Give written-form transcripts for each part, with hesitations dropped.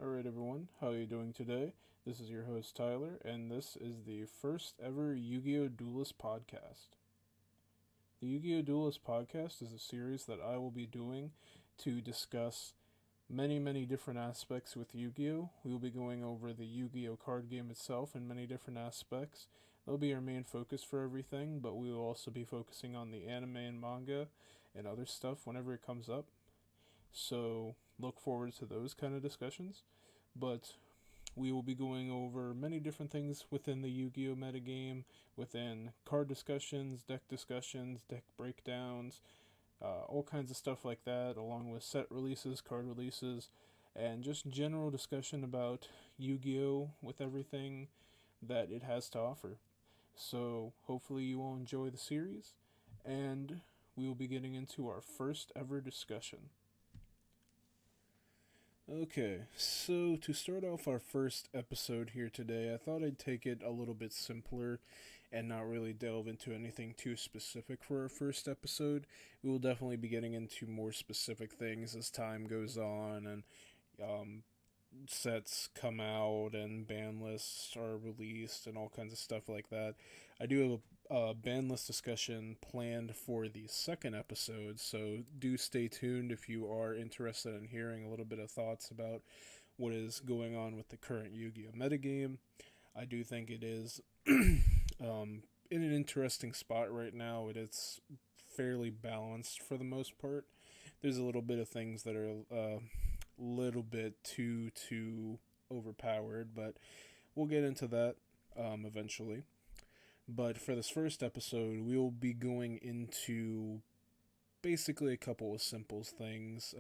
Alright, everyone, how are you doing today? This is your host, Tyler, and this is the first ever Yu-Gi-Oh! Duelist Podcast. The Yu-Gi-Oh! Duelist Podcast is a series that I will be doing to discuss many different aspects with Yu-Gi-Oh! We will be going over the Yu-Gi-Oh! Card game itself in many different aspects. That'll be our main focus for everything, but we will also be focusing on the anime and manga and other stuff whenever it comes up. So look forward to those kind of discussions. But we will be going over many different things within the Yu-Gi-Oh! Metagame, within card discussions, deck breakdowns, all kinds of stuff like that, along with set releases, card releases, and just general discussion about Yu-Gi-Oh! With everything that it has to offer. So hopefully you will enjoy the series, and we will be getting into our first ever discussion. Okay, so to start off our first episode here today, I thought I'd take it a little bit simpler and not really delve into anything too specific for our first episode. We will definitely be getting into more specific things as time goes on and sets come out and ban lists are released and all kinds of stuff like that. I do have a ban list discussion planned for the second episode, so do stay tuned if you are interested in hearing a little bit of thoughts about what is going on with the current Yu-Gi-Oh! Metagame. I do think it is in an interesting spot right now. It's fairly balanced for the most part. There's a little bit of things that are little bit too overpowered, but we'll get into that eventually. But for this first episode, we will be going into basically a couple of simple things.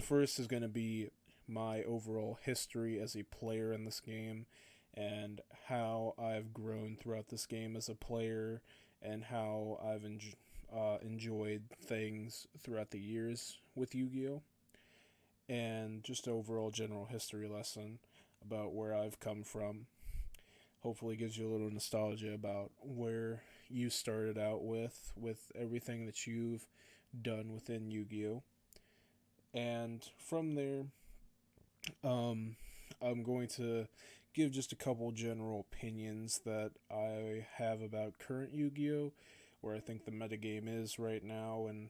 First is going to be my overall history as a player in this game and how I've grown throughout this game as a player and how I've enjoyed things throughout the years with Yu-Gi-Oh! And just an overall general history lesson about where I've come from. Hopefully gives you a little nostalgia about where you started out with everything that you've done within Yu-Gi-Oh! And from there, I'm going to give just a couple general opinions that I have about current Yu-Gi-Oh! Where I think the metagame is right now and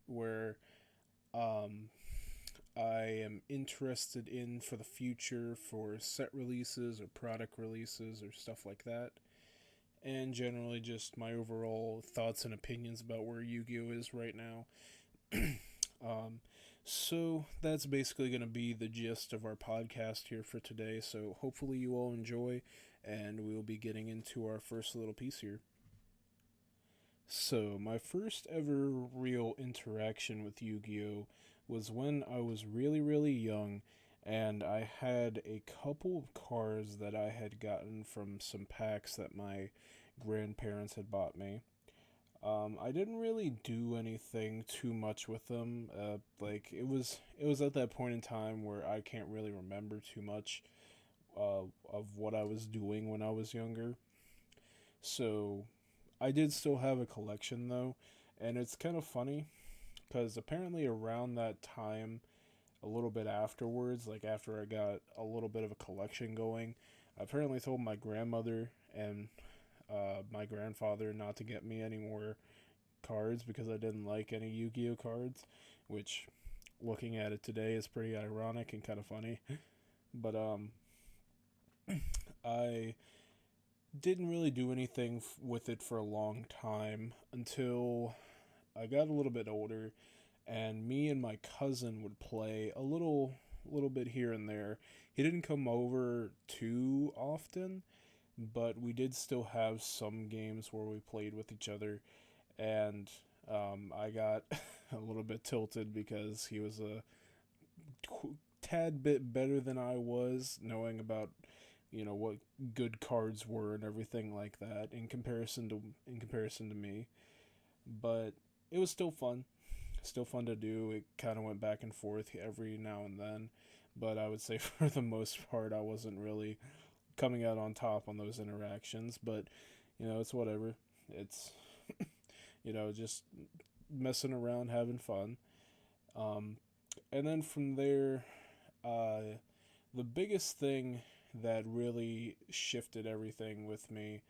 where I am interested in for the future for set releases or product releases or stuff like that. And generally just my overall thoughts and opinions about where Yu-Gi-Oh! Is right now. So that's basically going to be the gist of our podcast here for today. So hopefully you all enjoy, and we'll be getting into our first little piece here. So my first ever real interaction with Yu-Gi-Oh! Was when I was really young, and I had a couple of cards that I had gotten from some packs that my grandparents had bought me. I didn't really do anything too much with them. It was at that point in time where I can't really remember too much of what I was doing when I was younger. So I did still have a collection though, and it's kind of funny because apparently around that time, a little bit afterwards, like after I got a little bit of a collection going, I apparently told my grandmother and my grandfather not to get me any more cards because I didn't like any Yu-Gi-Oh cards, which, looking at it today, is pretty ironic and kind of funny. But I didn't really do anything with it for a long time until I got a little bit older, and me and my cousin would play a little bit here and there. He didn't come over too often, but we did still have some games where we played with each other, and I got a little bit tilted because he was a tad bit better than I was, knowing about what good cards were and everything like that in comparison to me. But it was still fun to do. It kind of went back and forth every now and then, but I would say for the most part I wasn't really coming out on top on those interactions. But it's whatever. It's just messing around, having fun. And then from there, The biggest thing that really shifted everything with me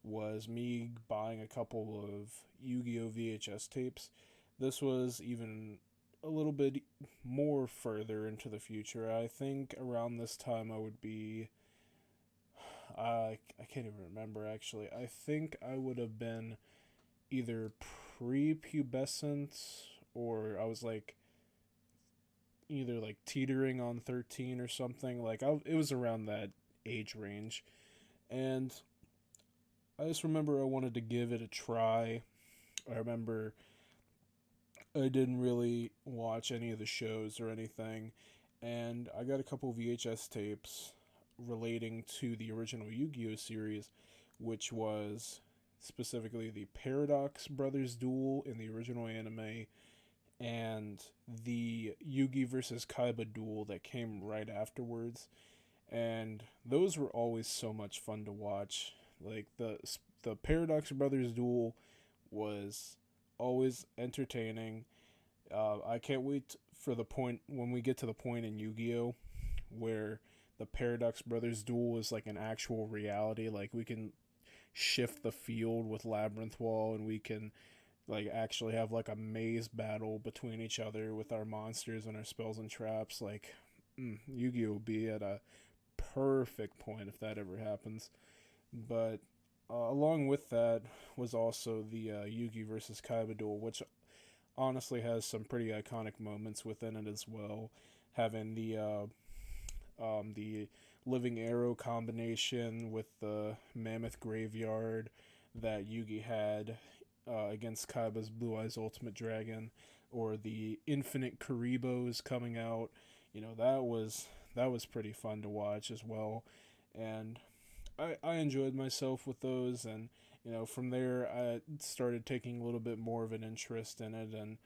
was me buying a couple of Yu-Gi-Oh VHS tapes. This was even a little bit more further into the future. I think around this time I would be I can't even remember actually. I think I would have been either prepubescent or I was like either like teetering on 13 or something. It was around that age range. And I just remember I wanted to give it a try. I remember I didn't really watch any of the shows or anything, and I got a couple VHS tapes relating to the original Yu-Gi-Oh series, which was specifically the Paradox Brothers duel in the original anime and the Yugi versus Kaiba duel that came right afterwards. And those were always so much fun to watch. Like the Paradox Brothers duel was always entertaining. I can't wait for the point when we get to the point in Yu-Gi-Oh where the Paradox Brothers duel is like an actual reality. Like we can shift the field with Labyrinth Wall, and we can like actually have like a maze battle between each other with our monsters and our spells and traps. Like Yu-Gi-Oh will be at a perfect point if that ever happens. But along with that was also the Yugi versus Kaiba duel, which honestly has some pretty iconic moments within it as well. Having the Living Arrow combination with the Mammoth Graveyard that Yugi had against Kaiba's Blue Eyes Ultimate Dragon, or the Infinite Karibos coming out. That was pretty fun to watch as well, and I enjoyed myself with those. And from there I started taking a little bit more of an interest in it, and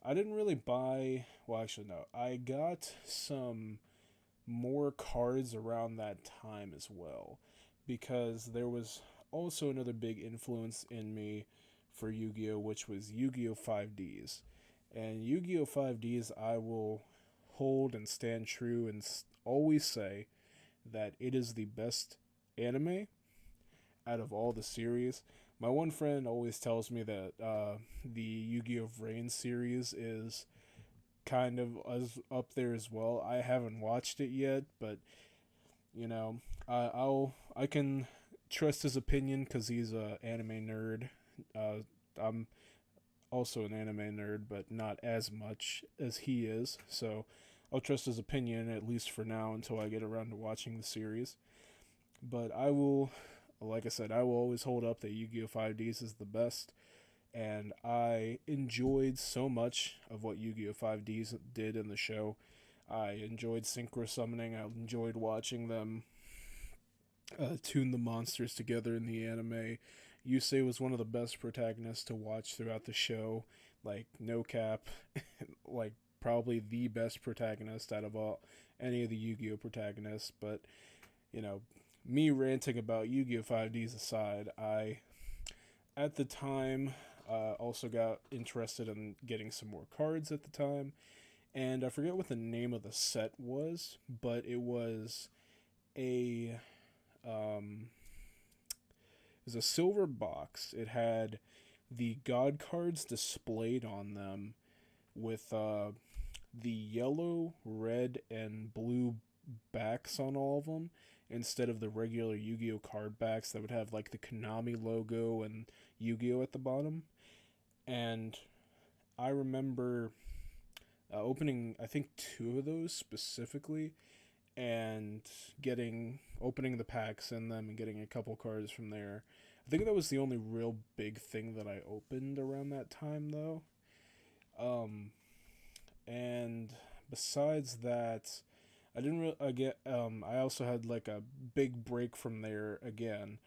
I didn't really buy. Well, actually, no, I got some more cards around that time as well, because there was also another big influence in me for Yu-Gi-Oh, which was Yu-Gi-Oh 5Ds. And Yu-Gi-Oh 5Ds, I will hold and stand true and always say that it is the best anime out of all the series. My one friend always tells me that the Yu-Gi-Oh! Vrain series is kind of up there as well. I haven't watched it yet, but I can trust his opinion because he's a anime nerd. I'm also an anime nerd, but not as much as he is. So I'll trust his opinion at least for now until I get around to watching the series. But I will, like I said, I will always hold up that Yu-Gi-Oh! 5Ds is the best. And I enjoyed so much of what Yu-Gi-Oh! 5Ds did in the show. I enjoyed synchro summoning. I enjoyed watching them tune the monsters together in the anime. Yusei was one of the best protagonists to watch throughout the show. Like, no cap. Like, probably the best protagonist out of any of the Yu-Gi-Oh! Protagonists. But, me ranting about Yu-Gi-Oh! 5Ds aside, I, at the time, also got interested in getting some more cards at the time. And I forget what the name of the set was, but it was a it was a silver box. It had the god cards displayed on them with the yellow, red, and blue backs on all of them, instead of the regular Yu-Gi-Oh card backs that would have like the Konami logo and Yu-Gi-Oh at the bottom. And I remember opening, I think, two of those specifically, and opening the packs in them and getting a couple cards from there. I think that was the only real big thing that I opened around that time, though. And besides that, I didn't really I also had like a big break from there again.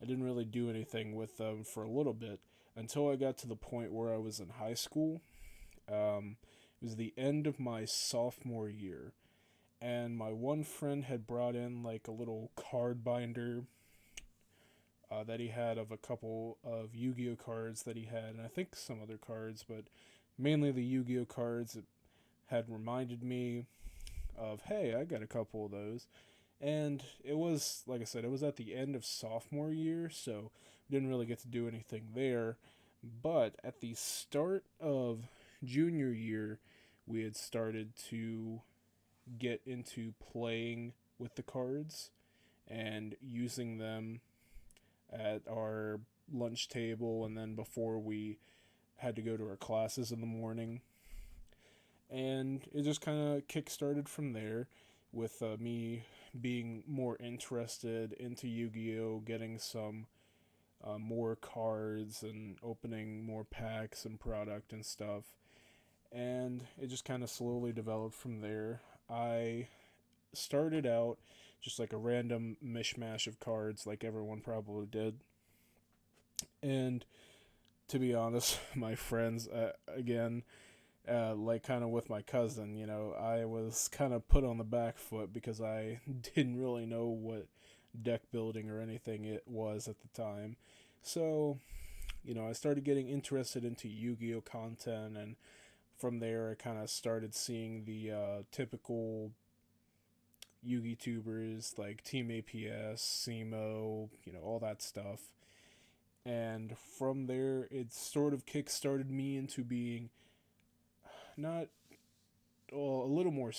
I didn't really do anything with them for a little bit until I got to the point where I was in high school. It was the end of my sophomore year, and my one friend had brought in like a little card binder that he had of a couple of Yu-Gi-Oh cards that he had, and I think some other cards, but mainly the Yu-Gi-Oh cards. It had reminded me of, hey, I got a couple of those. And it was, like I said, it was at the end of sophomore year, so didn't really get to do anything there. But at the start of junior year, we had started to get into playing with the cards and using them at our lunch table and then before we had to go to our classes in the morning. And it just kind of kick started from there with me being more interested into Yu-Gi-Oh, getting some more cards and opening more packs and product and stuff. And it just kind of slowly developed from there. I started out just like a random mishmash of cards, like everyone probably did. And to be honest, my friends, again, like kind of with my cousin, I was kind of put on the back foot because I didn't really know what deck building or anything it was at the time. So, I started getting interested into Yu-Gi-Oh content, and from there I kind of started seeing the typical Yugi tubers like Team APS, SEMO, all that stuff. And from there, it sort of kick-started me into being not well, a little more.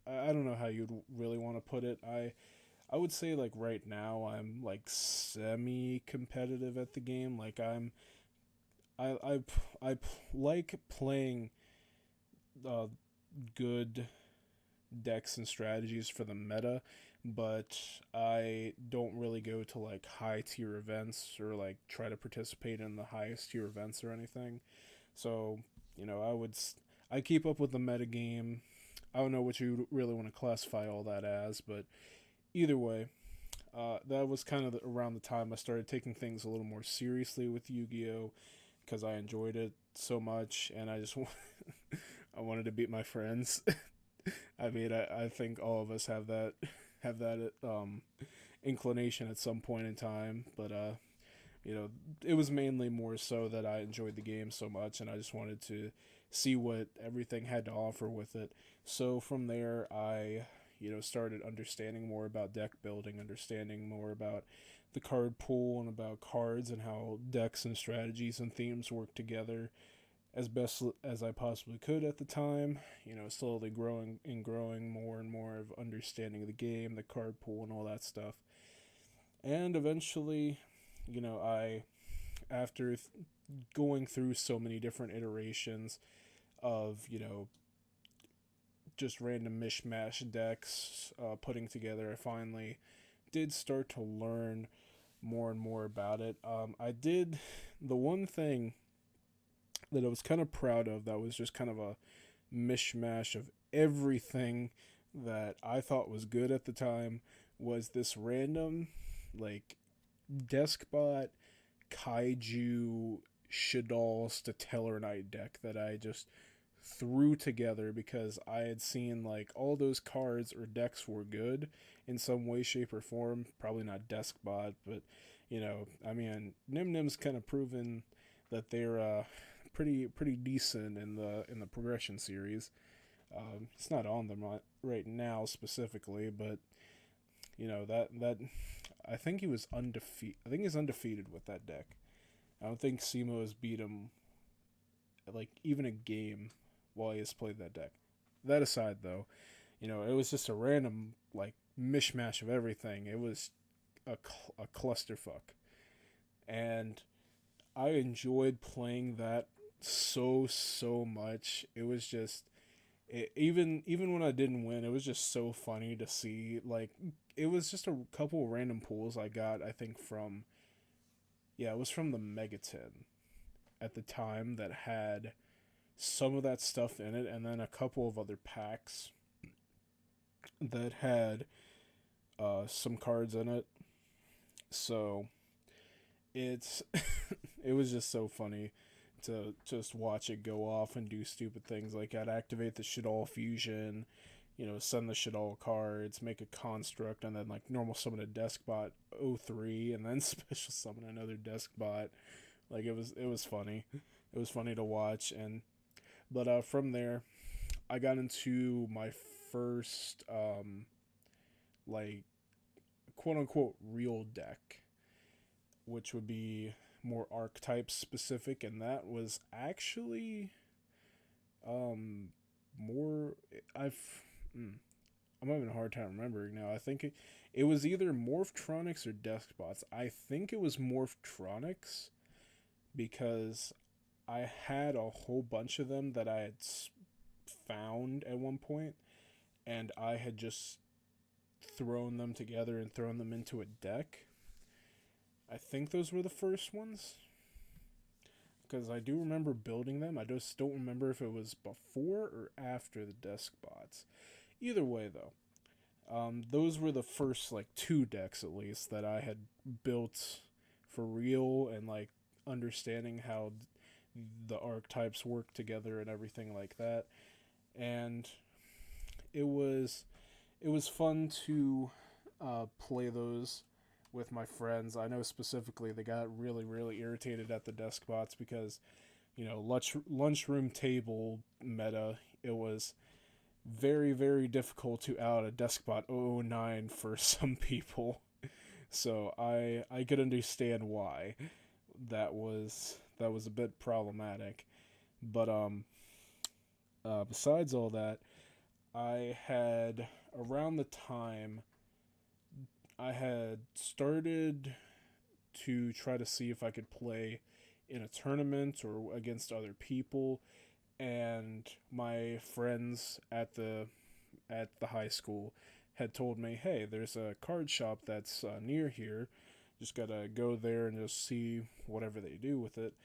I don't know how you'd really want to put it. I would say like right now I'm like semi-competitive at the game. Like I like playing good decks and strategies for the meta, but I don't really go to like high tier events or like try to participate in the highest tier events or anything. So, I keep up with the meta game. I don't know what you really want to classify all that as, but either way, that was kind of around the time I started taking things a little more seriously with Yu-Gi-Oh because I enjoyed it so much and I just I wanted to beat my friends. I mean, I think all of us have that inclination at some point in time, but it was mainly more so that I enjoyed the game so much and I just wanted to see what everything had to offer with it. So from there, I started understanding more about deck building, understanding more about the card pool and about cards and how decks and strategies and themes work together as best as I possibly could at the time. Slowly growing more and more of understanding the game, the card pool, and all that stuff. And eventually, I, after going through so many different iterations of, just random mishmash decks putting together, I finally did start to learn more and more about it. I did the one thing that I was kind of proud of that was just kind of a mishmash of everything that I thought was good at the time was this random like Deskbot Kaiju Shaddoll Stellar Knight deck that I just threw together because I had seen like all those cards or decks were good in some way, shape, or form. Probably not Deskbot, but I mean, Nim Nim's kind of proven that they're pretty decent in the progression series. It's not on them right now specifically, but that I think he was undefeated. I think he's undefeated with that deck. I don't think Simo has beat him like even a game while he has played that deck. That aside, though, it was just a random like mishmash of everything. It was a clusterfuck, and I enjoyed playing that so much. It was just even when I didn't win, it was just so funny to see. Like it was just a couple of random pulls I got. I think it was from the Megaton at the time that had some of that stuff in it, and then a couple of other packs that had some cards in it. So it's it was just so funny to just watch it go off and do stupid things like I'd activate the Shaddoll fusion, send the Shaddoll cards, make a construct, and then like normal summon a Deskbot 03 and then special summon another Deskbot. Like it was funny. It was funny to watch. But from there I got into my first, like, quote unquote, real deck, which would be more archetype specific, and that was actually, um, more. I've. Mm, I'm having a hard time remembering now. I think it was either Morphtronics or Deskbots. I think it was Morphtronics because I had a whole bunch of them that I had found at one point, and I had just thrown them together and thrown them into a deck. I think those were the first ones because I do remember building them. I just don't remember if it was before or after the Deskbots. Either way, though, those were the first like two decks at least that I had built for real and like understanding how the archetypes work together and everything like that. And it was fun to play those with my friends. I know specifically they got really irritated at the Deskbots because lunchroom table meta. It was very difficult to out a Deskbot 009 for some people. So I could understand why that was a bit problematic. But besides all that, I had around the time I had started to try to see if I could play in a tournament or against other people, and my friends at the high school had told me, "Hey, there's a card shop that's near here. Just gotta go there and just see whatever they do with it."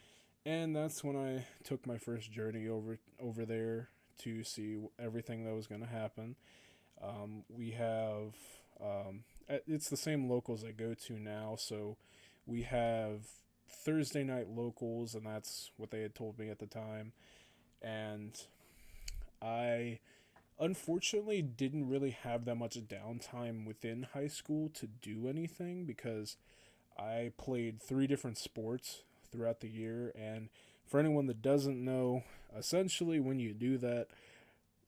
And that's when I took my first journey over there to see everything that was gonna happen. We have it's the same locals I go to now, so we have Thursday night locals, and that's what they had told me at the time. And I unfortunately didn't really have that much downtime within high school to do anything because I played 3 different sports throughout the year. And for anyone that doesn't know, essentially when you do that,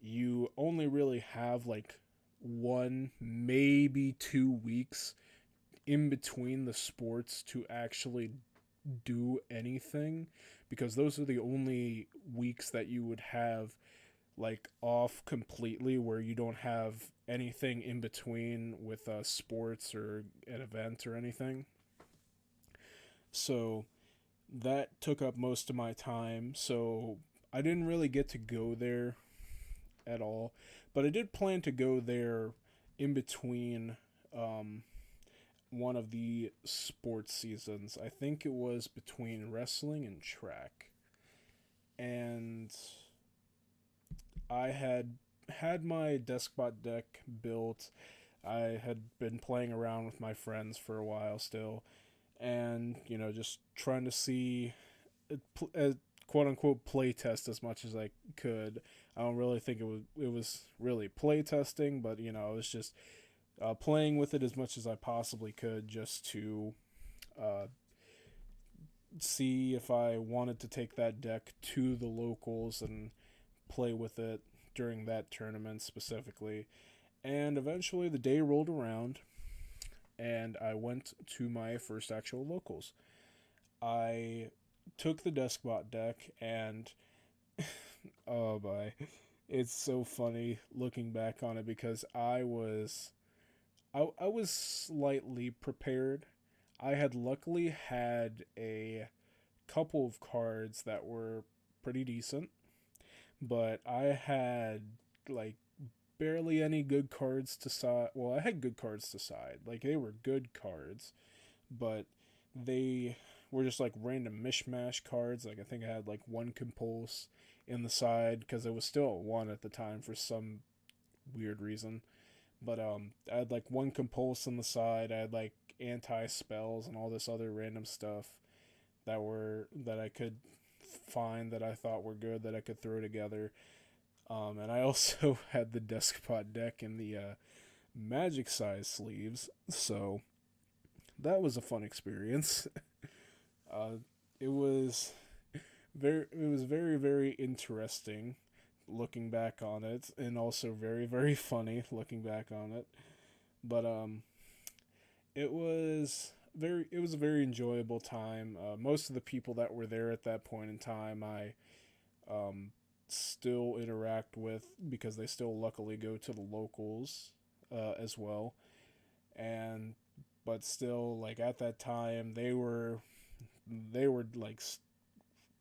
you only really have like 1, maybe 2 weeks in between the sports to actually do anything, because those are the only weeks that you would have like off completely, where you don't have anything in between with sports or an event or anything. So that took up most of my time, so I didn't really get to go there at all, but I did plan to go there in between one of the sports seasons. I think it was between wrestling and track. And I had my Deskbot deck built. I had been playing around with my friends for a while still, and just trying to see quote unquote play test as much as I could. I don't really think it was really play testing, but I was just playing with it as much as I possibly could, just to see if I wanted to take that deck to the locals and play with it during that tournament specifically. And eventually the day rolled around, and I went to my first actual locals. I took the Deskbot deck, and oh my, it's so funny looking back on it because I was slightly prepared. I had luckily had a couple of cards that were pretty decent, but I had like barely any good cards to side. Well, I had good cards to side. Like, they were good cards, but they were just like random mishmash cards. Like, I think I had like one Compulse in the side because it was still a 1 at the time for some weird reason. But I had like one Compulse on the side. I had like anti-spells and all this other random stuff that I could find that I thought were good that I could throw together. And I also had the Deskbot deck in the magic size sleeves, so that was a fun experience. uh, it was very very interesting looking back on it, and also very, very funny looking back on it. But it was a very enjoyable time. Most of the people that were there at that point in time, I um, still interact with because they still luckily go to the locals as well. And but still, like at that time, they were like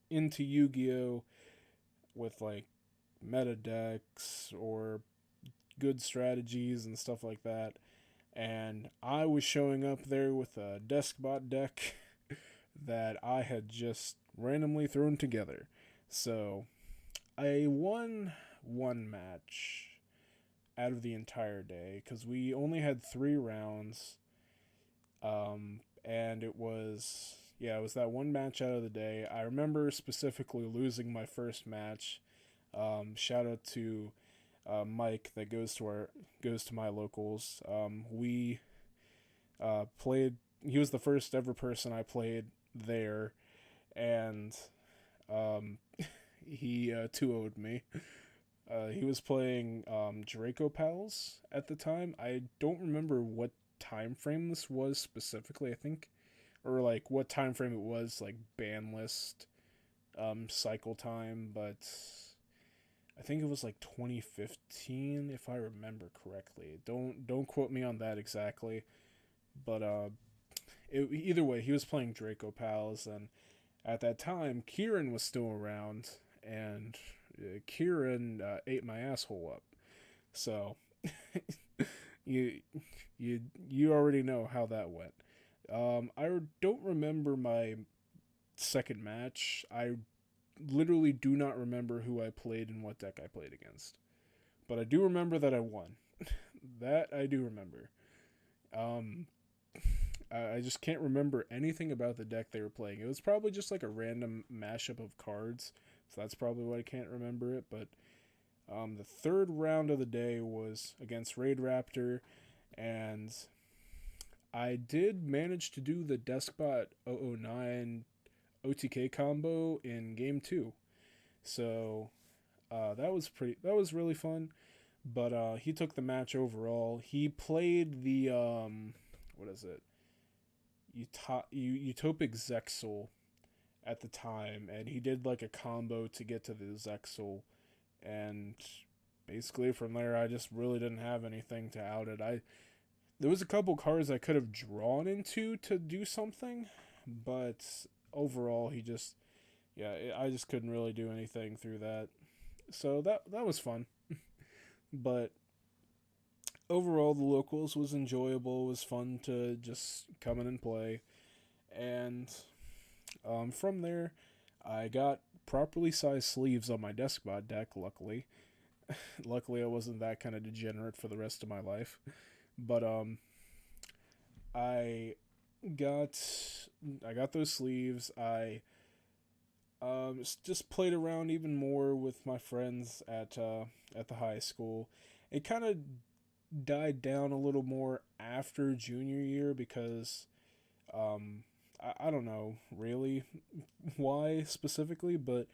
into Yu-Gi-Oh with like meta decks or good strategies and stuff like that. And I was showing up there with a Deskbot deck that I had just randomly thrown together. So I won one match out of the entire day because we only had 3 rounds. And it was that one match out of the day. I remember specifically losing my first match. Shout out to Mike that goes to my locals. We played. He was the first ever person I played there, and um, he 2-0'd me. He was playing Draco Pals at the time. I don't remember what time frame this was specifically. I think, or like what time frame it was, like ban list cycle time, but I think it was like 2015 if I remember correctly. Don't quote me on that exactly, but either way, he was playing Draco Pals, and at that time, Kieran was still around, and Kieran ate my asshole up. So you you already know how that went. I don't remember my second match. I literally do not remember who I played and what deck I played against, but I do remember that I won. That I do remember. Um, I just can't remember anything about the deck they were playing. It was probably just like a random mashup of cards, so that's probably why I can't remember it. But the third round of the day was against Raid Raptor, and I did manage to do the Deskbot 009 OTK combo in game 2. So that was really fun. But he took the match overall. He played the what is it? Utopic Zexal at the time, and he did like a combo to get to the Zexal, and basically from there I just really didn't have anything to out it. There was a couple cards I could have drawn into to do something, but overall he just I just couldn't really do anything through that. So that was fun. But overall the locals was enjoyable. It was fun to just come in and play. And from there I got properly sized sleeves on my Deskbot deck, luckily. Luckily I wasn't that kind of degenerate for the rest of my life. But I got I got those sleeves. I just played around even more with my friends at the high school. It kind of died down a little more after junior year because I don't know really why specifically, but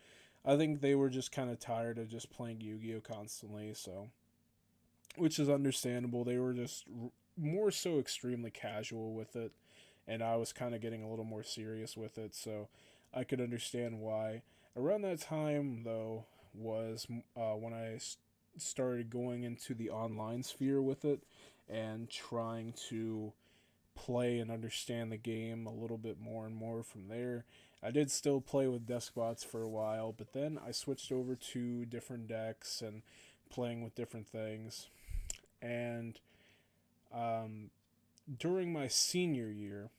I think they were just kind of tired of just playing Yu-Gi-Oh constantly, so which is understandable. They were just more so extremely casual with it, and I was kind of getting a little more serious with it, so I could understand why. Around that time, though, was when I started going into the online sphere with it and trying to play and understand the game a little bit more and more from there. I did still play with Deskbots for a while, but then I switched over to different decks and playing with different things. And during my senior year,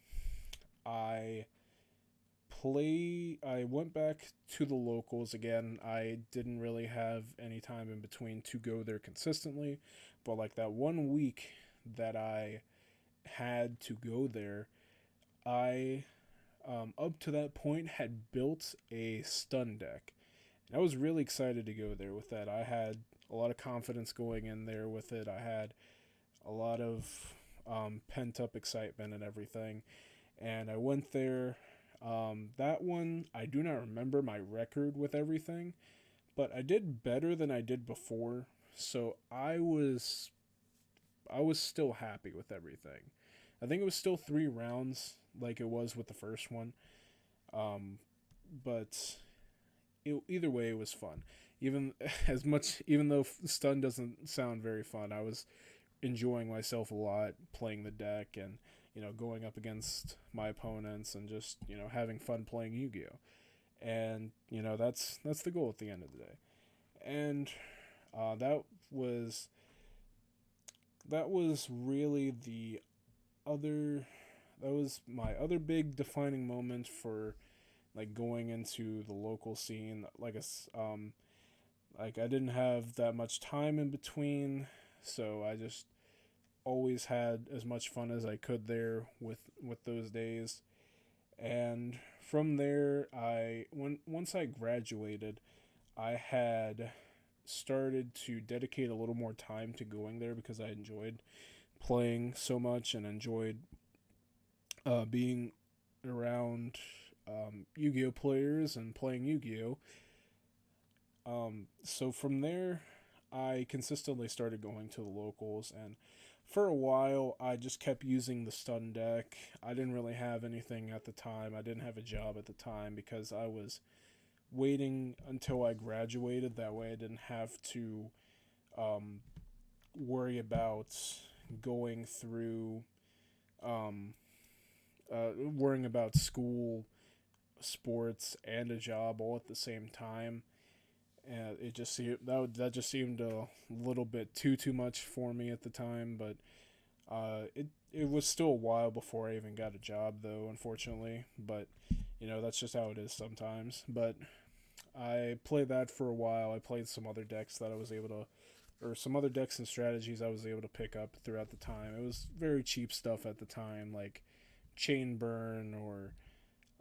I I went back to the locals again. I didn't really have any time in between to go there consistently, but like that one week that I had to go there, I up to that point had built a stun deck. And I was really excited to go there with that. I had a lot of confidence going in there with it. I had a lot of pent up excitement and everything. And I went there. That one, I do not remember my record with everything, but I did better than I did before. So I was still happy with everything. I think it was still 3 rounds like it was with the first one. Um, but either way, it was fun. Even even though stun doesn't sound very fun, I was enjoying myself a lot playing the deck and going up against my opponents and just having fun playing Yu-Gi-Oh. And that's the goal at the end of the day. And uh, that was that was really the other that was my other big defining moment for like going into the local scene. Like I didn't have that much time in between, so I just always had as much fun as I could there with those days. And from there, once I graduated, I had started to dedicate a little more time to going there because I enjoyed playing so much and enjoyed being around Yu-Gi-Oh players and playing Yu-Gi-Oh. So from there, I consistently started going to the locals, and for a while, I just kept using the stun deck. I didn't really have anything at the time. I didn't have a job at the time because I was waiting until I graduated. That way, I didn't have to um, worry about going through um, worrying about school, sports, and a job all at the same time. And it just seemed that just seemed a little bit too much for me at the time. But it was still a while before I even got a job, though, unfortunately. But that's just how it is sometimes. But I played that for a while. I played some other decks that I was able to, or some other decks and strategies I was able to pick up throughout the time. It was very cheap stuff at the time, like Chain Burn or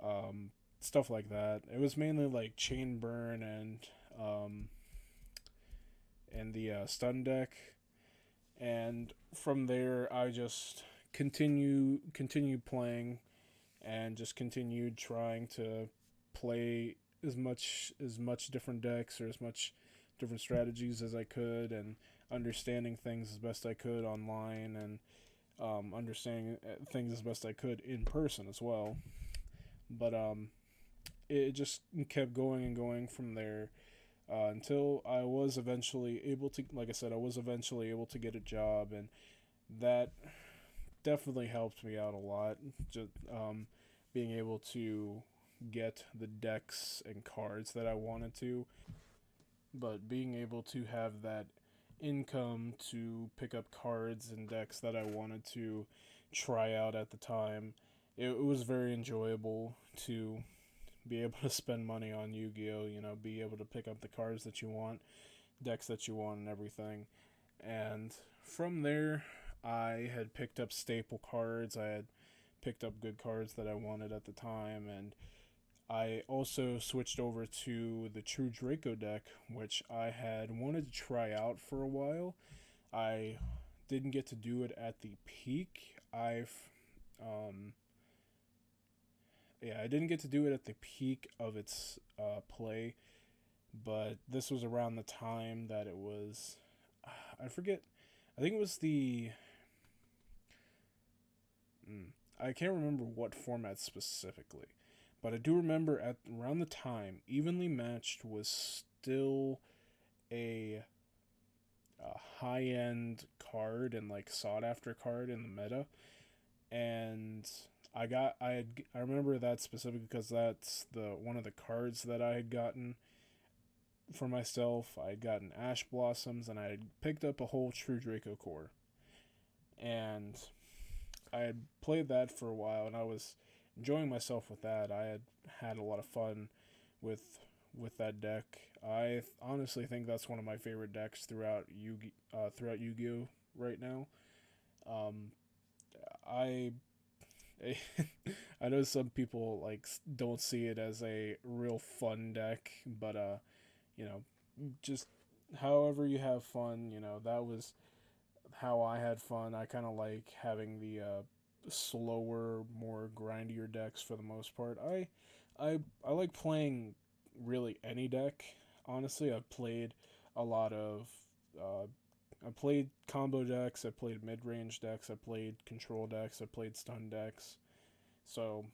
um, stuff like that. It was mainly like Chain Burn um, and the stun deck. And from there, I just continued playing and just continued trying to play as much different decks or as much different strategies as I could, and understanding things as best I could online, and understanding things as best I could in person as well. But it just kept going and going from there until I was eventually able to, like I said, I was eventually able to get a job, and that definitely helped me out a lot. Just being able to get the decks and cards that I wanted to, but being able to have that income to pick up cards and decks that I wanted to try out at the time, it was very enjoyable to be able to spend money on Yu-Gi-Oh, be able to pick up the cards that you want, decks that you want, and everything. And from there, I had picked up staple cards. I had picked up good cards that I wanted at the time, and I also switched over to the True Draco deck, which I had wanted to try out for a while. I didn't get to do it at the peak. Um, I didn't get to do it at the peak of its play, but this was around the time that it was. I forget. I think it was the. I can't remember what format specifically, but I do remember at around the time, Evenly Matched was still a, a high end card and like sought after card in the meta, and I remember that specifically because that's the one of the cards that I had gotten for myself. I had gotten Ash Blossoms, and I had picked up a whole True Draco core, and I had played that for a while, and I was enjoying myself with that. I had a lot of fun with with that deck. I honestly think that's one of my favorite decks throughout Yu-Gi-Oh right now. Um, I I know some people like don't see it as a real fun deck, but you know, just however you have fun, that was how I had fun. I kind of like having the slower, more grindier decks for the most part. I like playing really any deck. honestly, I've played a lot of. Uh, I played combo decks. I played mid range decks. I played control decks. I played stun decks. So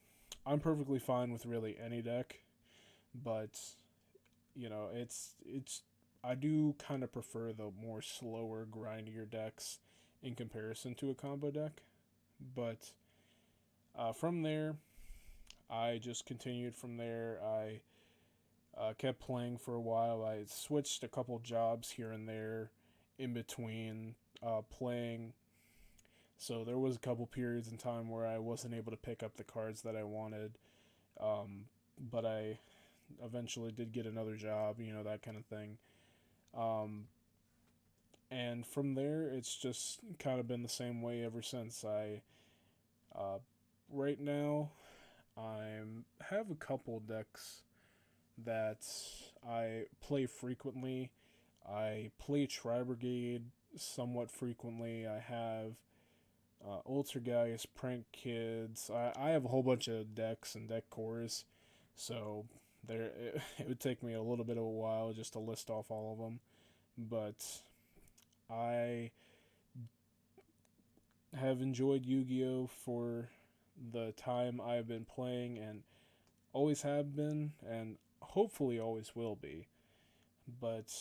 I'm perfectly fine with really any deck, but it's I do kind of prefer the more slower, grindier decks in comparison to a combo deck. But from there, I just continued from there. I kept playing for a while. I switched a couple jobs here and there in between playing. So there was a couple periods in time where I wasn't able to pick up the cards that I wanted. But I eventually did get another job, that kind of thing. Um, and from there, it's just kind of been the same way ever since. Uh, right now, I have a couple decks that I play frequently. I play Tri Brigade somewhat frequently. I have Ultergeist, Prank Kids. I have a whole bunch of decks and deck cores, so it would take me a little bit of a while just to list off all of them. But I have enjoyed Yu-Gi-Oh for the time I've been playing and always have been, and hopefully always will be. But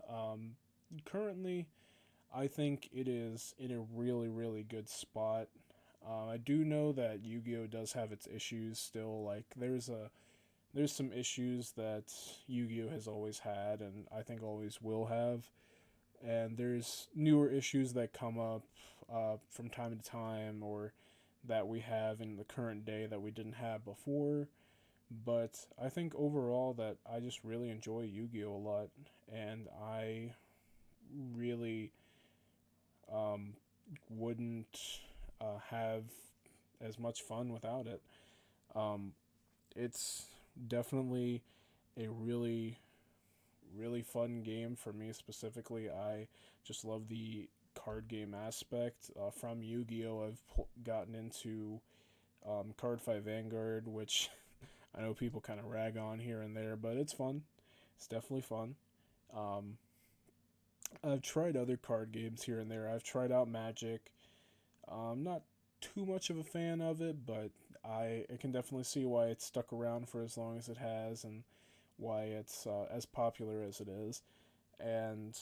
um, currently, I think it is in a really, really good spot. I do know that Yu-Gi-Oh does have its issues still. Like there's some issues that Yu-Gi-Oh has always had, and I think always will have. And there's newer issues that come up from time to time, or that we have in the current day that we didn't have before. But I think overall that I just really enjoy Yu-Gi-Oh a lot, and I really um, wouldn't have as much fun without it. Um, it's definitely a really, really fun game for me specifically. I just love the card game aspect. From Yu Gi Oh! I've gotten into Card Fight Vanguard, which I know people kind of rag on here and there, but it's fun. It's definitely fun. Um, I've tried other card games here and there. I've tried out Magic. I'm not too much of a fan of it, but I can definitely see why it's stuck around for as long as it has and why it's as popular as it is. And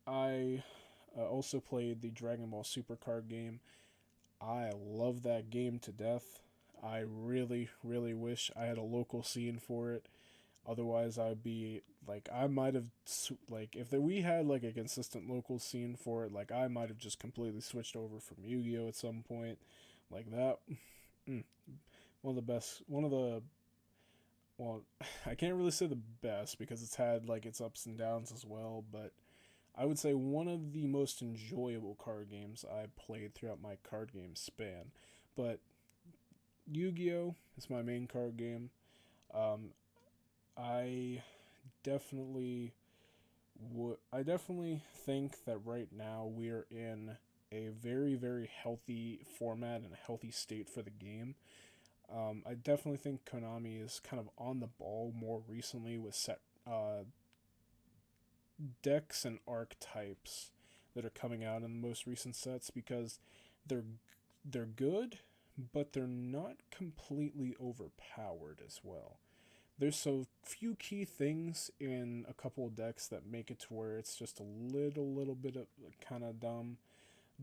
I also played the Dragon Ball Super card game. I love that game to death. I really, really wish I had a local scene for it. Otherwise, I'd be like, I might have like if we had like a consistent local scene for it, like I might have just completely switched over from Yu-Gi-Oh at some point, like that. Mm, one of the best, one of the well, I can't really say the best because it's had like its ups and downs as well, but I would say one of the most enjoyable card games I played throughout my card game span. But Yu-Gi-Oh is my main card game. Um, I definitely I definitely think that right now we're in a very, very healthy format and a healthy state for the game. I definitely think Konami is kind of on the ball more recently with set decks and archetypes that are coming out in the most recent sets because they're they're good, but they're not completely overpowered as well. There's so few key things in a couple of decks that make it to where it's just a little bit of kind of dumb.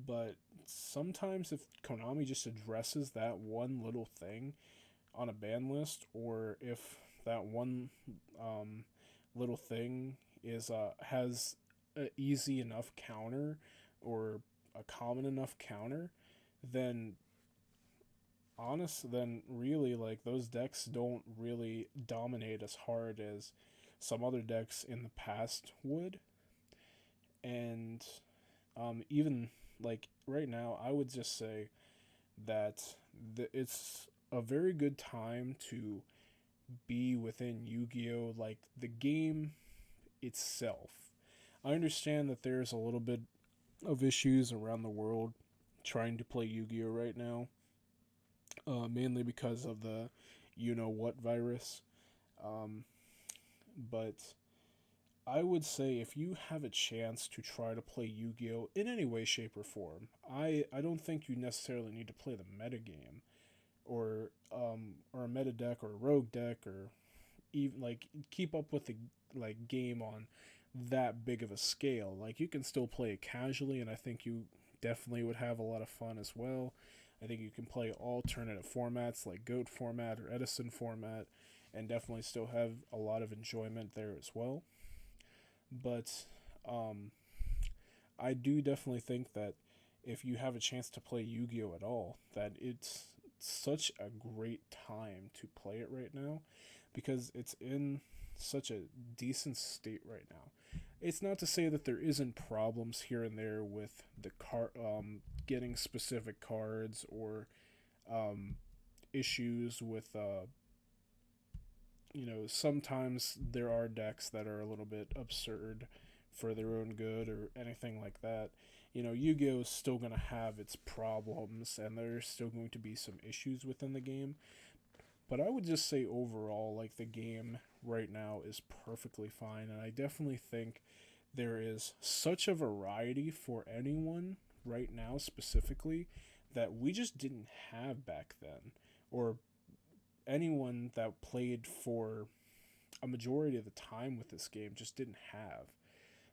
But sometimes if Konami just addresses that one little thing on a ban list, or if that one little thing is has an easy enough counter or a common enough counter, then then really like those decks don't really dominate as hard as some other decks in the past would. And even like right now, I would just say that it's a very good time to be within Yu-Gi-Oh! Like the game itself. I understand that there's a little bit of issues around the world trying to play Yu-Gi-Oh! Right now, mainly because of the you know what virus. Um, but I would say if you have a chance to try to play Yu-Gi-Oh in any way, shape, or form, I don't think you necessarily need to play the meta game or a meta deck or a rogue deck or even like keep up with the like game on that big of a scale. Like you can still play it casually, and I think you definitely would have a lot of fun as well. I think you can play alternative formats like Goat format or Edison format, and definitely still have a lot of enjoyment there as well. But um, I do definitely think that if you have a chance to play Yu-Gi-Oh at all, that it's such a great time to play it right now because it's in such a decent state right now. It's not to say that there isn't problems here and there with the getting specific cards or um, issues with sometimes there are decks that are a little bit absurd for their own good or anything like that. Yu-Gi-Oh is still going to have its problems and there's still going to be some issues within the game. But I would just say overall, like the game right now is perfectly fine, and I definitely think there is such a variety for anyone right now specifically that we just didn't have back then, or anyone that played for a majority of the time with this game just didn't have.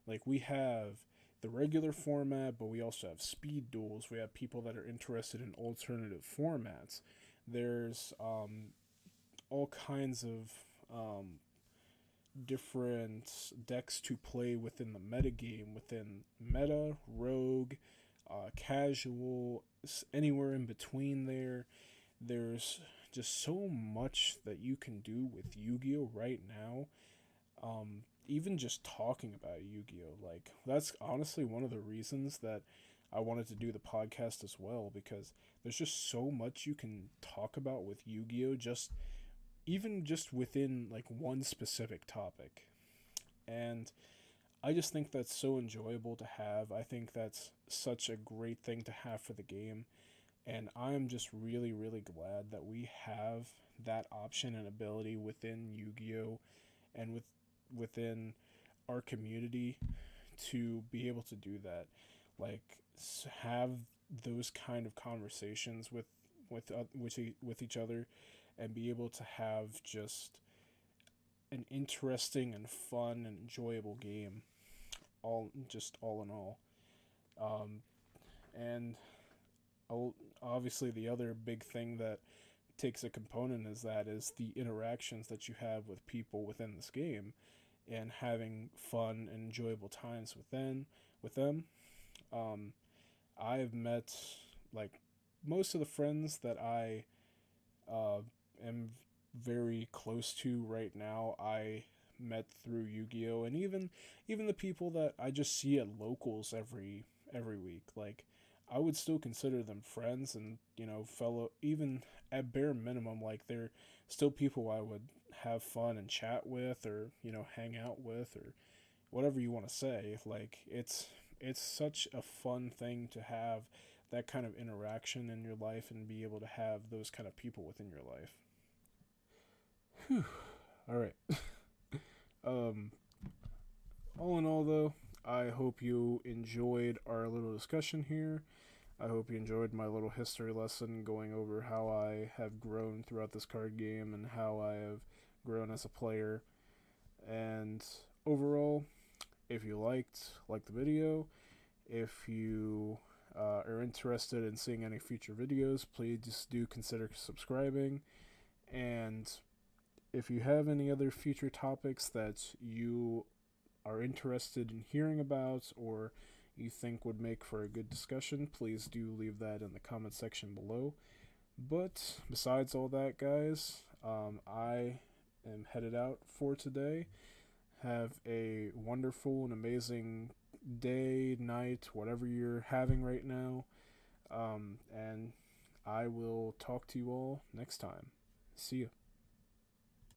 Like we have the regular format, but we also have speed duels. We have people that are interested in alternative formats. There's all kinds of different decks to play within the meta game, within meta, rogue, casual, anywhere in between there. There's just so much that you can do with Yu-Gi-Oh right now. Even just talking about Yu-Gi-Oh, like that's honestly one of the reasons that I wanted to do the podcast as well, because there's just so much you can talk about with Yu-Gi-Oh, just even just within like one specific topic. And I just think that's so enjoyable to have. I think that's such a great thing to have for the game. And I'm just really, really glad that we have that option and ability within Yu-Gi-Oh and within our community to be able to do that. Like have those kind of conversations with each other and be able to have just an interesting and fun and enjoyable game all in all. Um, and obviously the other big thing that takes a component is the interactions that you have with people within this game and having fun and enjoyable times with them. Um, I've met like most of the friends that I uh, am very close to right now. I met through Yu-Gi-Oh, and even the people that I just see at locals every week. Like I would still consider them friends and fellow, even at bare minimum. Like they're still people I would have fun and chat with, or hang out with, or whatever you want to say. Like it's such a fun thing to have that kind of interaction in your life and be able to have those kind of people within your life. Whew. All right. um all in all though, I hope you enjoyed our little discussion here. I hope you enjoyed my little history lesson going over how I have grown throughout this card game and how I have grown as a player. And overall, if you like the video, if you are interested in seeing any future videos, please just do consider subscribing. And if you have any other future topics that you are interested in hearing about or you think would make for a good discussion, please do leave that in the comment section below. But besides all that, guys, I am headed out for today. Have a wonderful and amazing day, night, whatever you're having right now. And I will talk to you all next time. See you.